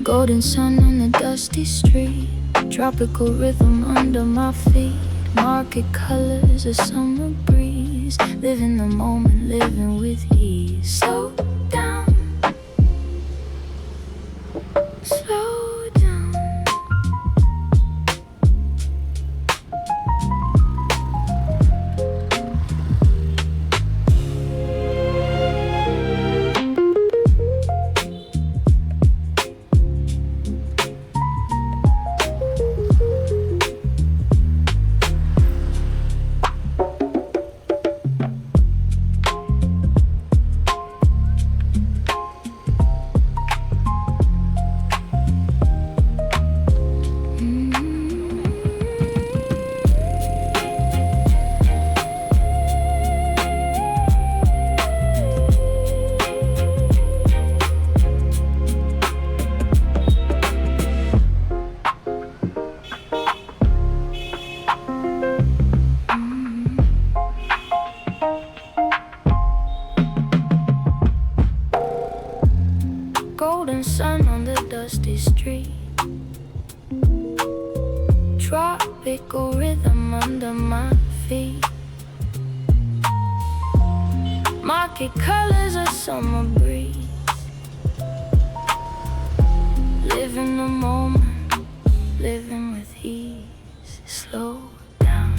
Golden sun on the dusty street, tropical rhythm under my feet, market colors, a summer breeze, living the moment, living with ease. Slow down, slow down. Golden sun on the dusty street, tropical rhythm under my feet, market colors, a summer breeze, living the moment, living with ease. Slow down.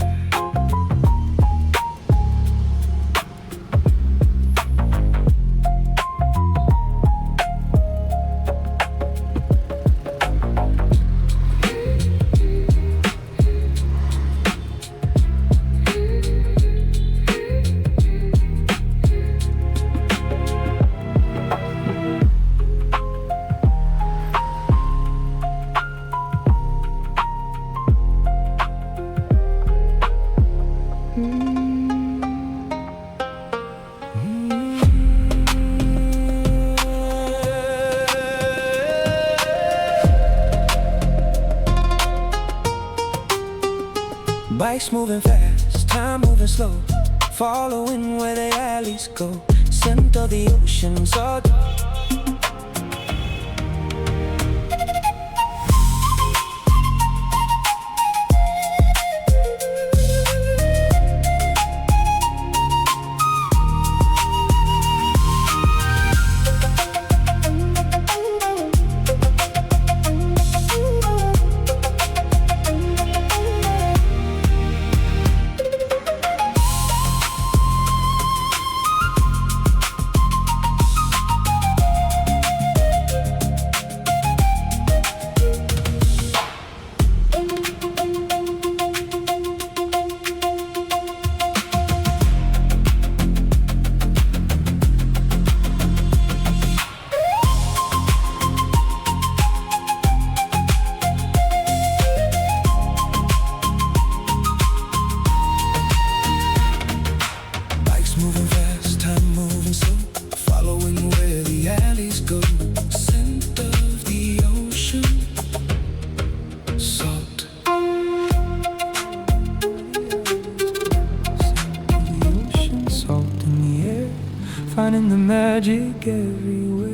Bikes moving fast, time moving slow, following where the alleys go. Scent of the ocean, so moving fast, time moving slow, following where the alleys go. Scent of the ocean, salt. The ocean, salt in the air, finding the magic everywhere.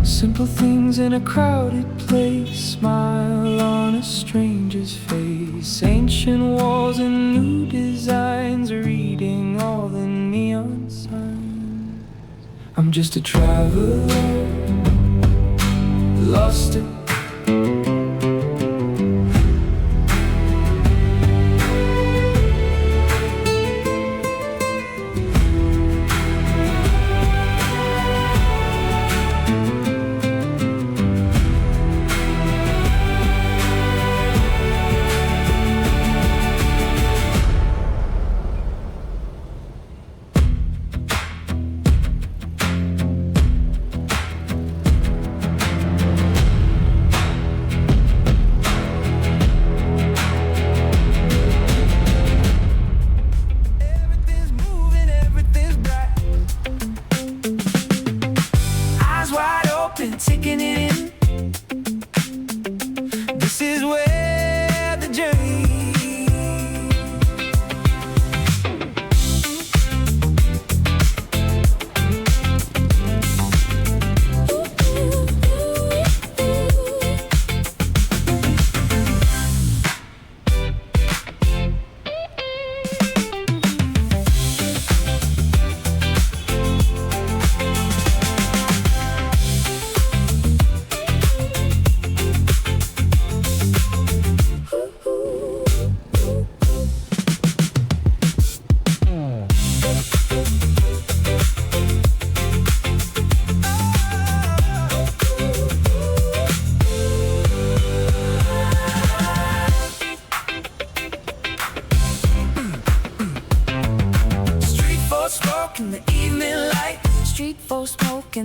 Simple things in a crowded place, smile on a stranger's face. Ancient walls and new designs, reading all the neon signs. I'm just a traveler, lost in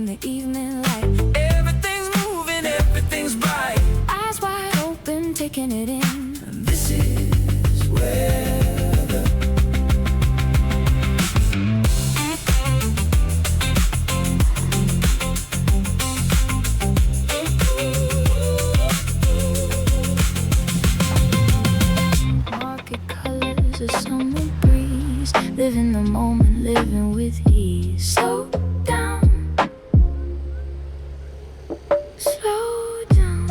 in the evening light. Everything's moving, everything's bright. Eyes wide open, taking it in. This is weather. Market colors, a summer breeze. Living the moment, living with ease. Slow down. Slow down.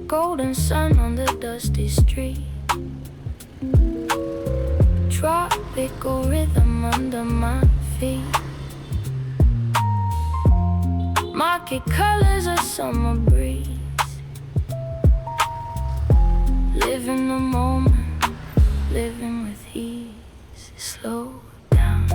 Golden sun on the dusty street. Tropical rhythm under my feet. Market colors, a summer breeze. Living the moment, living with ease. Slow down.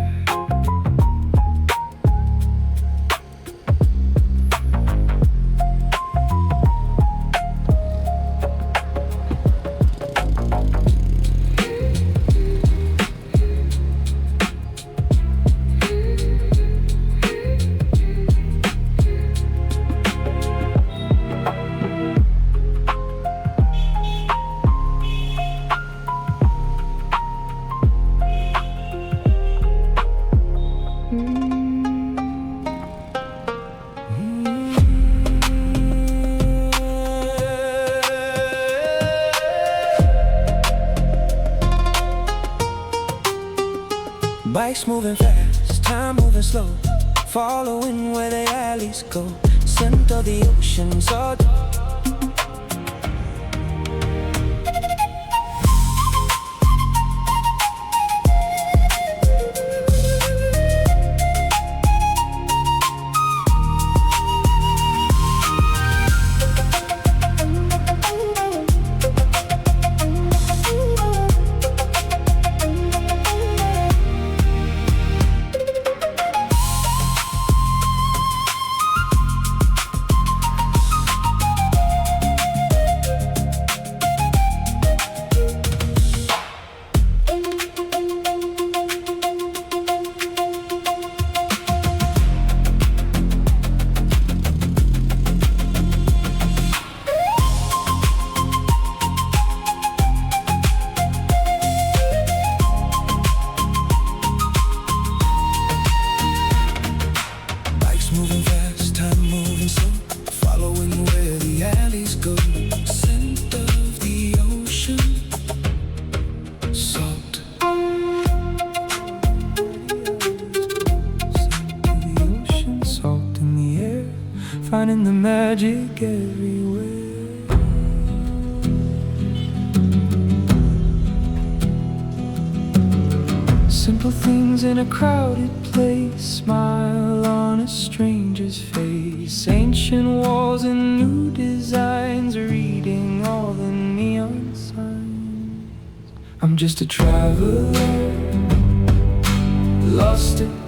Bikes moving fast, time moving slow, following where the alleys go. Scent of the ocean, salt. Moving fast, time moving slow, following where the alleys go. Scent of the ocean, salt. Scent of the ocean, salt in the air, finding the magic everywhere. Simple things in a crowded place, smile on a stranger's face. Ancient walls and new designs, reading all the neon signs. I'm just a traveler, lost in